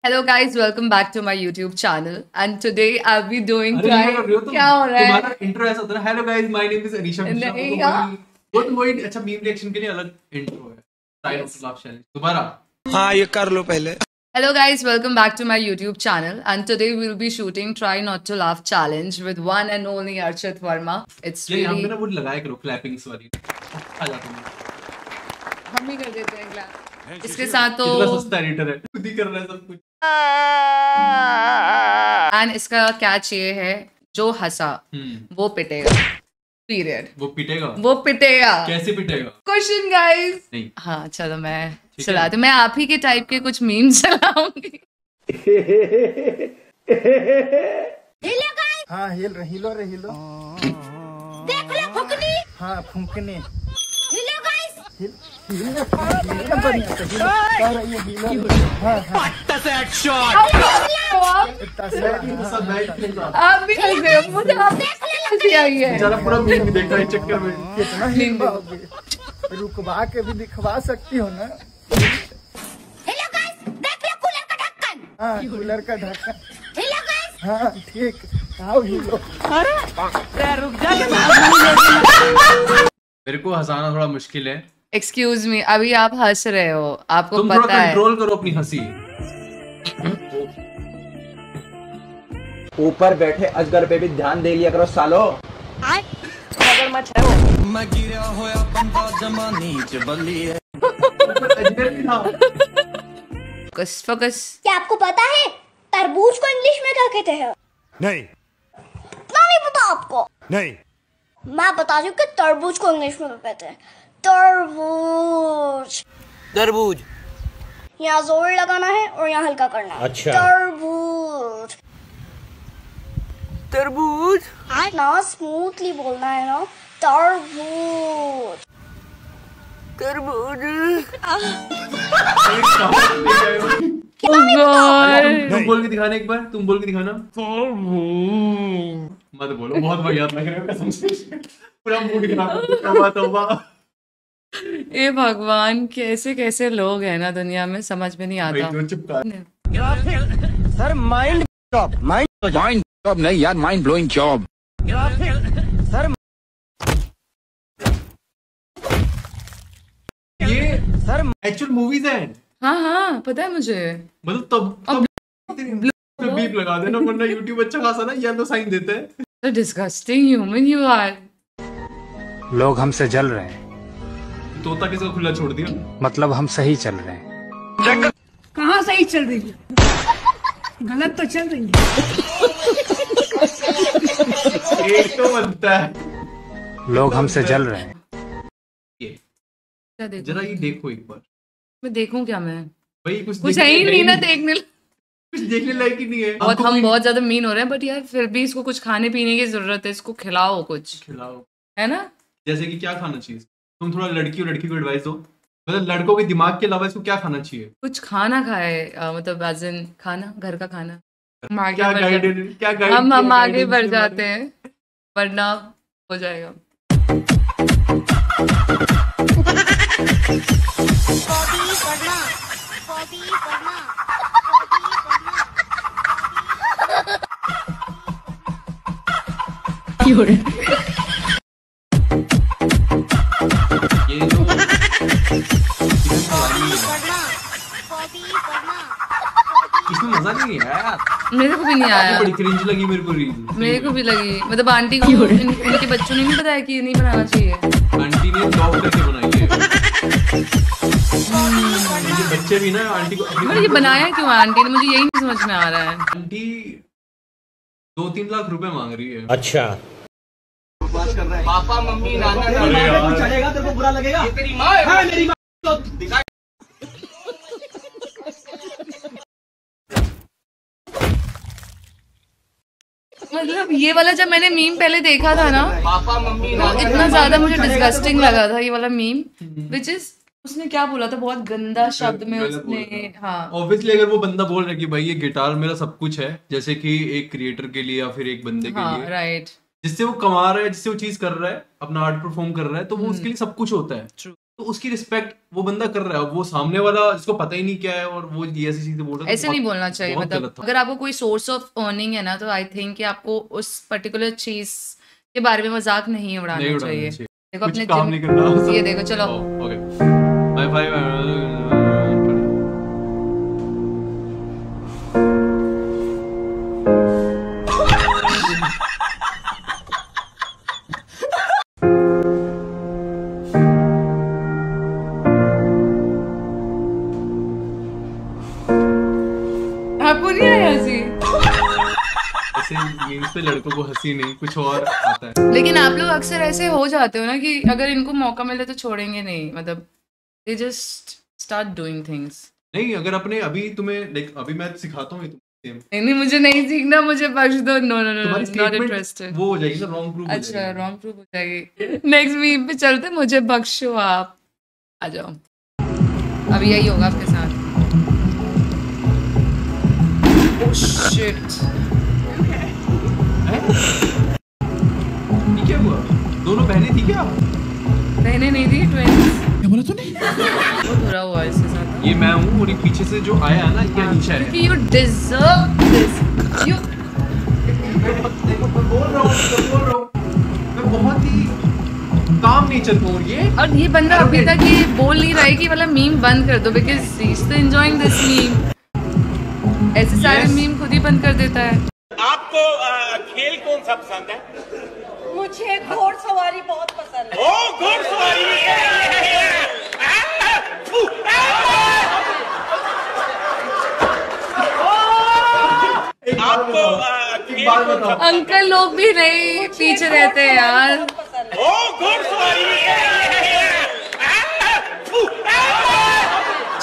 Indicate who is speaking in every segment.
Speaker 1: Hello guys, welcome back to my YouTube channel and today I'll be doing
Speaker 2: अरे ये कर रही हो तुम?
Speaker 1: क्या हो रहा है?
Speaker 2: तुम्हारा इंट्रो ऐसा होता है hello guys my name is Anisha Mishra.
Speaker 1: नहीं यार।
Speaker 2: वो तो वही अच्छा मीम रिएक्शन के लिए अलग इंट्रो है। टाइम ऑफ लाफ चैलेंज दोबारा।
Speaker 3: हाँ ये कर लो पहले।
Speaker 1: Hello guys, welcome back to my YouTube channel and today we'll be shooting Try Not to Laugh challenge with one and only Archit Verma. It's
Speaker 2: ये यहाँ पे
Speaker 1: really
Speaker 2: ना वो लगाया करो क्लैपिंग्स वाली। आ जाता हूँ।
Speaker 1: हम ही कर देते हैं clap. इसके साथ तो
Speaker 2: कितना सस्ता एडिटर है, खुद ही कर रहा है सब कुछ।
Speaker 1: and इसका कैच ये है जो हंसा वो पिटेगा. Period.
Speaker 2: वो पिटेगा।
Speaker 1: वो पिटेगा.
Speaker 2: कैसे पिटेगा?
Speaker 1: Question guys.
Speaker 2: नहीं।
Speaker 1: हाँ चलो मैं चलाती हूँ. मैं आप ही के टाइप के कुछ मीम्स चलाऊंगी.
Speaker 4: हाँ हिलो रे हिलो.
Speaker 5: देख लो फुकनी.
Speaker 4: हाँ फुकनी.
Speaker 5: हिलो गाइस.
Speaker 1: आप भी हंसे हो. मुझे आप हंसी आई है.
Speaker 2: बेचारा पूरा मीम भी देख रहा है चक्कर में।
Speaker 4: कितना हिलवाओगे? रुकवा के भी दिखवा सकती हो ना.
Speaker 5: हिलो गाइस. देख लो कूलर का ढक्कन.
Speaker 4: हाँ कूलर का ढक्कन.
Speaker 5: हिलो गाइस.
Speaker 4: हाँ ठीक. आओ हिलो.
Speaker 2: मेरे को हंसाना थोड़ा मुश्किल है।
Speaker 1: एक्सक्यूज मी, अभी आप हंस रहे हो. आपको
Speaker 2: तुम थोड़ा
Speaker 1: पता है.
Speaker 2: कंट्रोल करो अपनी हंसी।
Speaker 6: ऊपर बैठे अजगर पे भी ध्यान दे लिया करो सालो.
Speaker 5: मगरमच्छ है वो.
Speaker 3: मैं गिरा होया बंदा जमानी च बल्ली है।
Speaker 1: Focus focus.
Speaker 5: क्या आपको पता है तरबूज को इंग्लिश में क्या कहते हैं?
Speaker 3: नहीं
Speaker 5: नहीं पता आपको?
Speaker 3: नहीं
Speaker 5: मैं बता दूं कि तरबूज को इंग्लिश में क्या कहते हैं. तरबूज.
Speaker 6: तरबूज.
Speaker 5: यहाँ जोर लगाना है और यहाँ हल्का करना है.
Speaker 6: अच्छा.
Speaker 5: तरबूज.
Speaker 6: तरबूज.
Speaker 5: ना स्मूथली बोलना है ना. तरबूज.
Speaker 6: तरबूज.
Speaker 2: तुम बोल के दिखाना एक बार. तुम बोल के दिखाना. मत बोलो, बहुत बढ़िया लग रहा है कसम से. पूरा मूड खराब. तौबा तौबा.
Speaker 1: ए भगवान, कैसे कैसे लोग हैं ना दुनिया में, समझ में नहीं आता.
Speaker 2: भाई चुप कर.
Speaker 6: सर माइंड जॉब नहीं यार, माइंड ब्लोइंग जॉब. सर
Speaker 2: ये
Speaker 6: सर
Speaker 2: एक्चुअल मूवीज है.
Speaker 1: हाँ हाँ पता है मुझे.
Speaker 2: मतलब तब बीप लगा देना वरना यूट्यूब अच्छा खासा ना येलो साइन देते हैं.
Speaker 1: So disgusting human you are.
Speaker 7: लोग हमसे जल रहे हैं,
Speaker 2: तोता किसका खुला छोड़ दिया.
Speaker 7: मतलब हम सही चल रहे हैं.
Speaker 8: कहाँ सही चल रही है? गलत तो चल रही है.
Speaker 2: एक तो बनता है.
Speaker 7: लोग हमसे जल रहे हैं.
Speaker 2: ये
Speaker 1: क्या देखूं?
Speaker 2: जरा ये देखो एक बार.
Speaker 1: मैं देखूं क्या? मैं
Speaker 2: भाई
Speaker 1: कुछ है ही नहीं ना देखने.
Speaker 2: कुछ देखने लायक ही नहीं है.
Speaker 1: बहुत हम बहुत ज्यादा मीन हो रहे हैं, बट यार फिर भी इसको कुछ खाने पीने की जरूरत है. इसको खिलाओ कुछ,
Speaker 2: खिलाओ.
Speaker 1: है ना.
Speaker 2: जैसे कि क्या खाना चाहिए. तुम थोड़ा लड़की को एडवाइस दो. मतलब लड़कों के दिमाग के अलावा इसको क्या खाना चाहिए.
Speaker 1: कुछ खाना खाए. मतलब एज इन खाना, घर का खाना. हम आगे
Speaker 2: क्या
Speaker 1: बढ़
Speaker 2: गाइडेंस क्या गाइड
Speaker 1: हम आगे बढ़ जाते हैं वरना हो जाएगा.
Speaker 2: ये जो इसमें मजा नहीं है यार.
Speaker 1: मेरे को भी नहीं आया.
Speaker 2: बड़ी क्रिंज लगी मेरे को रील.
Speaker 1: मेरे को भी लगी. मतलब आंटी को उनके बच्चों ने नहीं बताया कि ये नहीं बनाना चाहिए.
Speaker 2: आंटी ने ब्लॉग करके बनाई है. ये बच्चे भी ना आंटी को
Speaker 1: मतलब ये बनाया क्यों आंटी ने, मुझे यही नहीं समझ में आ रहा है.
Speaker 2: आंटी 2-3 लाख रुपए मांग रही है.
Speaker 6: अच्छा.
Speaker 3: पापा मम्मी नाना
Speaker 2: अरे यार.
Speaker 6: चलेगा तेरे को बुरा लगेगा.
Speaker 3: ये तेरी माँ है. मेरी माँ.
Speaker 1: मतलब ये वाला जब मैंने मीम पहले देखा था ना
Speaker 3: पापा मम्मी
Speaker 1: तो
Speaker 3: नाना
Speaker 1: इतना ज्यादा मुझे डिस्गस्टिंग लगा था ये वाला मीम. विच इज उसने क्या बोला था, बहुत गंदा शब्द में
Speaker 2: गलत
Speaker 1: उसने.
Speaker 2: बोला था.
Speaker 1: हाँ
Speaker 2: ऑब्वियसली अगर वो बंदा बोल रहा है कि भाई ये गिटार मेरा सब कुछ है, जैसे कि एक क्रिएटर के लिए या फिर एक बंदे के
Speaker 1: हाँ
Speaker 2: लिए
Speaker 1: राइट.
Speaker 2: जिससे वो कमा रहा है, जिससे वो चीज कर रहा है, अपना आर्ट परफॉर्म कर रहा है, तो वो उसके लिए सब कुछ होता है.
Speaker 1: True.
Speaker 2: तो उसकी रिस्पेक्ट वो बंदा कर रहा है, वो सामने वाला जिसको पता ही नहीं क्या है और वो ये ऐसी चीजें बोल रहा है,
Speaker 1: ऐसे नहीं बोलना चाहिए।
Speaker 2: बहुत
Speaker 1: मतलब
Speaker 2: गलत था।
Speaker 1: अगर आपको कोई सोर्स ऑफ अर्निंग है ना, तो आई थिंक कि आपको उस पर्टिकुलर चीज के बारे में मजाक नहीं
Speaker 2: नहीं
Speaker 1: उड़ाना
Speaker 2: उड़ाना
Speaker 1: चाहिए।
Speaker 2: चाहिए।
Speaker 1: देखो
Speaker 2: कुछ
Speaker 1: अपने
Speaker 2: काम नहीं करना।
Speaker 1: ये देखो, चलो
Speaker 2: ओके बाय बाय।
Speaker 1: आपको नहीं आया हंसी?
Speaker 2: ऐसे मीम्स पे लड़कों को हंसी नहीं, कुछ और आता है।
Speaker 1: लेकिन आप लोग अक्सर ऐसे हो जाते हो ना कि अगर इनको मौका मिले तो छोड़ेंगे नहीं, मतलब they just start doing things.
Speaker 2: नहीं, अगर अपने अभी तुम्हें लाइक अभी मैं सिखाता हूँ सेम,
Speaker 1: नहीं, मुझे नहीं सीखना, मुझे बख्श दो। नो नो नो,
Speaker 2: तुम्हारी
Speaker 1: नॉट
Speaker 2: स्टेटमेंट
Speaker 1: इंटरेस्टेड।
Speaker 2: वो हो जाएगी ना, रॉन्ग प्रूफ हो
Speaker 1: अच्छा,
Speaker 2: जाएगी।
Speaker 1: रॉन्ग प्रूफ हो जाएगी। नेक्स्ट मीम पे चलते, मुझे बख्शो, आप आ जाओ। अब यही होगा आपके साथ। ओह शिट,
Speaker 2: ये क्या हुआ? दोनों बहनें थी क्या?
Speaker 1: बहनें नहीं थी, ट्विंस। क्या बोला तूने? वो बुरा हुआ इसके साथ।
Speaker 2: ये मैं हूँ और ये पीछे से जो आया है ना, ये अनीशा है।
Speaker 1: क्योंकि यू डिजर्व दिस। यू
Speaker 2: देखो मैं बोल रहा हूँ मैं बहुत ही काम नेचर को, और ये
Speaker 1: और ये बंदा अभी तक ये बोल नहीं रहा है कि मतलब मीम बंद कर दो, because he is enjoying this meme. ऐसे सारे
Speaker 2: Yes.
Speaker 1: मीम खुद ही बंद कर देता है।
Speaker 9: आपको खेल कौन सा पसंद है?
Speaker 5: मुझे घोड़सवारी बहुत पसंद है।
Speaker 9: ओ घोड़सवारी। आपको
Speaker 2: एक बात बताओ,
Speaker 1: अंकल लोग भी नहीं पीछे रहते हैं यार।
Speaker 9: ओ घोड़सवारी।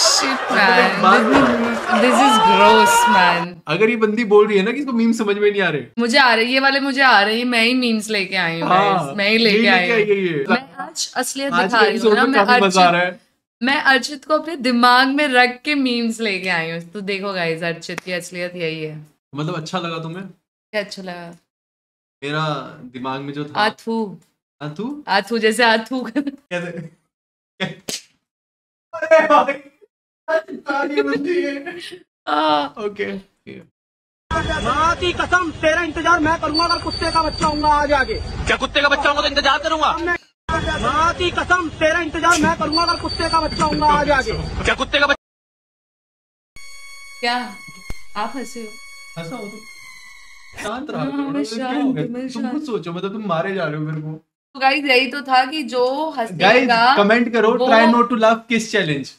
Speaker 1: Shit, man. This is gross, man.
Speaker 2: अगर ये बंदी बोल रही है ना कि इसको मीम समझ में नहीं आ रहे,
Speaker 1: मुझे आ रही है, ये वाले मुझे आ रही है। मैं ही मीम्स लेके आई हूँ guys. मैं ही लेके आई हूँ।
Speaker 2: ये
Speaker 1: मैं आज असलियत
Speaker 2: आज
Speaker 1: दिखा
Speaker 2: के
Speaker 1: रही हूँ
Speaker 2: एपिसोड
Speaker 1: ना।
Speaker 2: में काफी मजा आ रहा है।
Speaker 1: मैं अर्चित को अपने दिमाग में रख के मीम्स लेके आई हूँ। तो देखो गाइस, अर्चित की असलियत यही है।
Speaker 2: मतलब अच्छा लगा तुम्हें?
Speaker 1: क्या अच्छा लगा?
Speaker 2: मेरा दिमाग में जो था
Speaker 1: आथू,
Speaker 2: आथू
Speaker 1: आथू जैसे आथू।
Speaker 2: कैसे? अरे भाई ताली बंदी है। ओके
Speaker 6: माँ की कसम, तेरा इंतजार मैं करूंगा अगर कुत्ते का बच्चा होगा आज आगे।
Speaker 9: क्या कुत्ते का बच्चा होगा तो इंतजार करूंगा?
Speaker 6: माँ की कसम, तेरा इंतजार मैं करूंगा अगर कुत्ते का बच्चा होगा आज आगे।
Speaker 9: क्या कुत्ते का
Speaker 1: क्या आप हंसे हो?
Speaker 2: हंसा हो तुम? शांत रहा
Speaker 1: हाँ,
Speaker 2: करो,
Speaker 1: मैं
Speaker 2: मतलब क्या
Speaker 1: शांत
Speaker 2: हो गया?
Speaker 1: हूँ, मैं
Speaker 2: तुम खुद सोचो, मतलब तुम मारे जा रहे हो मेरे को।
Speaker 1: तो गाइस यही तो था कि जो
Speaker 2: गाइस
Speaker 1: हंसेगा
Speaker 2: कमेंट करो,
Speaker 1: वो-
Speaker 2: ट्राई नॉट टू लाफ किस चैलेंज।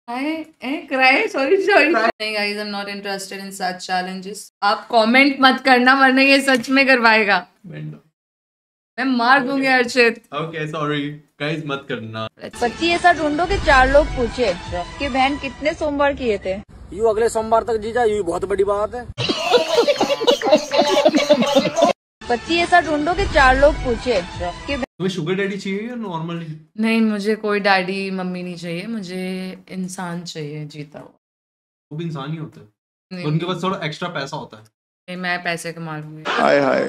Speaker 1: क्राई, सॉरी नहीं guys, I am not interested in such challenges. आप कमेंट मत करना, वरना ये सच में करवाएगा। मैं मार दूंगी अर्चित।
Speaker 2: ओके सॉरी गाइस, मत करना।
Speaker 5: पति ऐसा ढूंढो कि 4 लोग पूछे कि बहन कितने सोमवार किए थे।
Speaker 6: यू अगले सोमवार तक जीजा, यू बहुत बड़ी बात है।
Speaker 5: पति ऐसा ढूंढो कि 4 लोग पूछे कि
Speaker 2: तुम्हें शुगर डैडी चाहिए या नॉर्मल?
Speaker 1: नहीं, मुझे कोई डैडी मम्मी नहीं चाहिए, मुझे इंसान चाहिए जीता हुआ।
Speaker 2: वो भी इंसान ही होता है,
Speaker 1: नहीं,
Speaker 2: उनके पास थोड़ा एक्स्ट्रा पैसा होता है।
Speaker 1: नहीं, मैं पैसे कमा लूंगी।
Speaker 4: हाय हाय,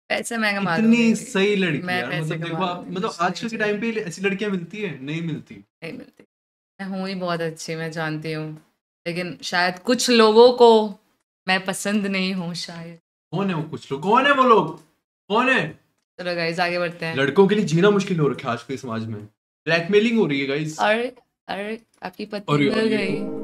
Speaker 1: पैसे मैं कमा लूंगी।
Speaker 2: इतनी सही लड़की
Speaker 1: मैं
Speaker 2: यार,
Speaker 1: पैसे
Speaker 2: मतलब
Speaker 1: कमा
Speaker 2: देखो आप,
Speaker 1: लूंगी,
Speaker 2: मतलब
Speaker 1: मुझे
Speaker 2: आजकल के
Speaker 1: नहीं
Speaker 2: टाइम पे ऐसी लड़कियां मिलती है? नहीं मिलती।
Speaker 1: नहीं मिलती। मैं हूँ ही बहुत अच्छी, मैं जानती हूँ, लेकिन शायद कुछ लोगों को मैं पसंद नहीं हूँ शायद।
Speaker 2: कौन है वो कुछ लोग? कौन है वो लोग? कौन है?
Speaker 1: चलो गाइस आगे बढ़ते हैं।
Speaker 2: लड़कों के लिए जीना मुश्किल हो रखा है आज के समाज में, ब्लैकमेलिंग हो रही है गाइस।
Speaker 1: अरे अरे, आपकी पत्नी
Speaker 2: अरे,
Speaker 1: मिल
Speaker 2: अरे।
Speaker 1: गई।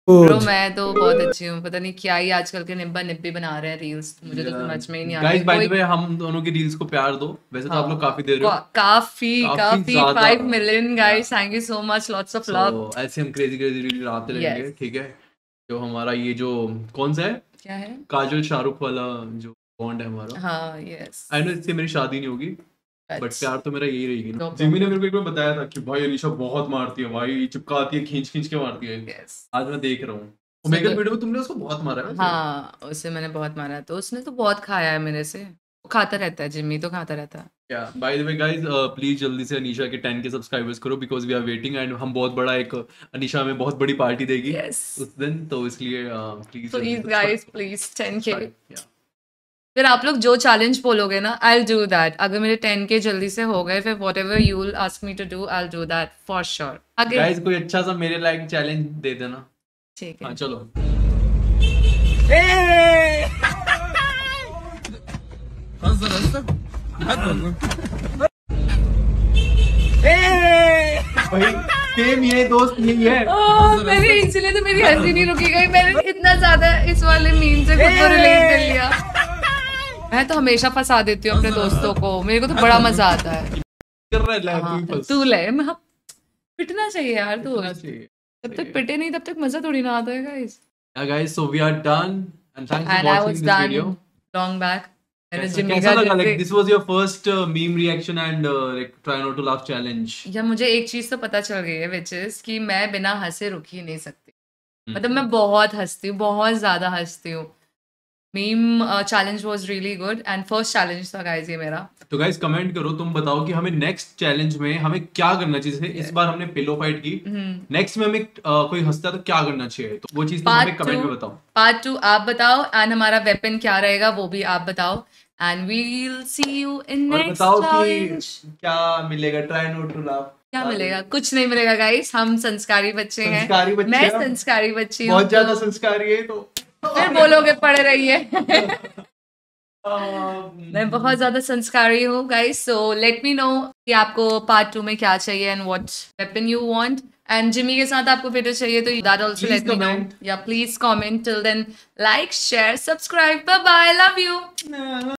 Speaker 1: ब्रो मैं तो बहुत अच्छी हूँ, पता नहीं क्या ही आजकल के निब्बा निब्बी बना रहे हैं रील्स, मुझे तो समझ में ही नहीं आ
Speaker 2: गाइस बाय द
Speaker 1: रहा।
Speaker 2: वे, हम दोनों की रील्स को प्यार दो। वैसे तो आप लोग काफी दे रहे हो,
Speaker 1: काफी
Speaker 2: काफी ज्यादा।
Speaker 1: 5 million guys, thank you so much, lots of love.
Speaker 2: तो ऐसे हम क्रेजी क्रेजी रील लाते रहेंगे,
Speaker 1: Yes.
Speaker 2: ठीक है? जो हमारा ये जो कौन सा है,
Speaker 1: क्या है?
Speaker 2: काजल शाहरुख वाला जो बॉन्ड है हमारा,
Speaker 1: हाँ यस,
Speaker 2: आई नो इससे मेरी शादी नहीं होगी, बट प्यार तो मेरा यही रहेगी ना।
Speaker 1: No
Speaker 2: जिमी ने मेरे को एक बार बताया था कि भाई अनीशा बहुत मारती है भाई, चिपकाती है, खींच खींच के मारती है।
Speaker 1: यस।
Speaker 2: आज मैं देख रहा हूँ ओमेगल वीडियो में तुमने उसको बहुत मारा है।
Speaker 1: हाँ उसे मैंने बहुत मारा, तो उसने तो बहुत खाया है मेरे से। वो खाता रहता है, जिम्मी तो खाता रहता है।
Speaker 2: Yeah, by the way guys, please जल्दी से अनीशा के 10 के सब्सक्राइबर्स करो because we are waiting and हम बहुत बड़ा एक अनीशा में बहुत बड़ी पार्टी देगी
Speaker 1: Yes.
Speaker 2: उस दिन, तो इसलिए
Speaker 1: please guys, please 10K।
Speaker 2: Yeah.
Speaker 1: फिर आप लोग जो चैलेंज बोलोगे ना, आई विल डू दैट। अगर मेरे 10K जल्दी से हो गए, फिर whatever you will ask me to do, I will do that for sure. आगे
Speaker 2: गाइस कोई अच्छा सा मेरे लाइक चैलेंज दे देना।
Speaker 1: ठीक है,
Speaker 2: हाँ चलो। भाई सेम ये दोस्त नहीं है।
Speaker 1: मेरी इसलिए तो मेरी हंसी नहीं रुकी गई, मैंने इतना ज्यादा इस वाले मीम से खुद को रिलेट कर लिया। मैं तो हमेशा फंसा देती हूँ अपने दोस्तों को, मेरे को तो बड़ा मजा आता है।
Speaker 2: कर रहा है
Speaker 1: तू ले, मैं पिटना चाहिए यार दोस्त, जब तक पिटे नहीं तब तक मजा थोड़ी ना आता है guys.
Speaker 2: guys, so we are done and thanks for
Speaker 1: And I
Speaker 2: watching
Speaker 1: was
Speaker 2: this
Speaker 1: done
Speaker 2: video.
Speaker 1: long back. मैंने जिम्मी
Speaker 2: कैसा
Speaker 1: का
Speaker 2: लगा? Like this was your first meme reaction and like try not to laugh challenge.
Speaker 1: या मुझे एक चीज तो पता चल गई है which is कि मैं बिना हंसे रुक ही नहीं सकती। मतलब मैं बहुत हंसती हूँ, बहुत ज्यादा हंसती हूँ। Meme challenge was really good and first challenge था गाइस ये मेरा।
Speaker 2: तो गाइस कमेंट करो, तुम बताओ कि हमें नेक्स्ट चैलेंज में हमें क्या करना चाहिए। जैसे इस बार हमने पिलो फाइट की, नेक्स्ट में हमें कोई हंसता है तो क्या करना चाहिए, तो वो चीज तुम हमें कमेंट में बताओ।
Speaker 1: पार्ट 2 आप बताओ एंड हमारा वेपन क्या रहेगा वो भी आप बताओ and we will see you in
Speaker 2: और
Speaker 1: नेक्स्ट
Speaker 2: बताओ
Speaker 1: चैलेंज।
Speaker 2: कि क्या मिलेगा, ट्राई नॉट टू लाफ।
Speaker 1: क्या मिलेगा? कुछ नहीं मिलेगा गाइस, हम संस्कारी बच्चे हैं।
Speaker 2: संस्कारी बच्चे
Speaker 1: मैं
Speaker 2: हैं।
Speaker 1: संस्कारी बच्ची हूँ,
Speaker 2: बहुत ज्यादा
Speaker 1: तो
Speaker 2: संस्कारी है, तो
Speaker 1: फिर बोलोगे पढ़ रही है। मैं बहुत ज्यादा संस्कारी हूँ guys, so let me know कि आपको पार्ट 2 में क्या चाहिए and what weapon you want. And Jimmy के साथ आपको वीडियो चाहिए तो that also
Speaker 2: Please
Speaker 1: let me know.
Speaker 2: comment.
Speaker 1: या please comment. Till then like share subscribe, bye bye, love you.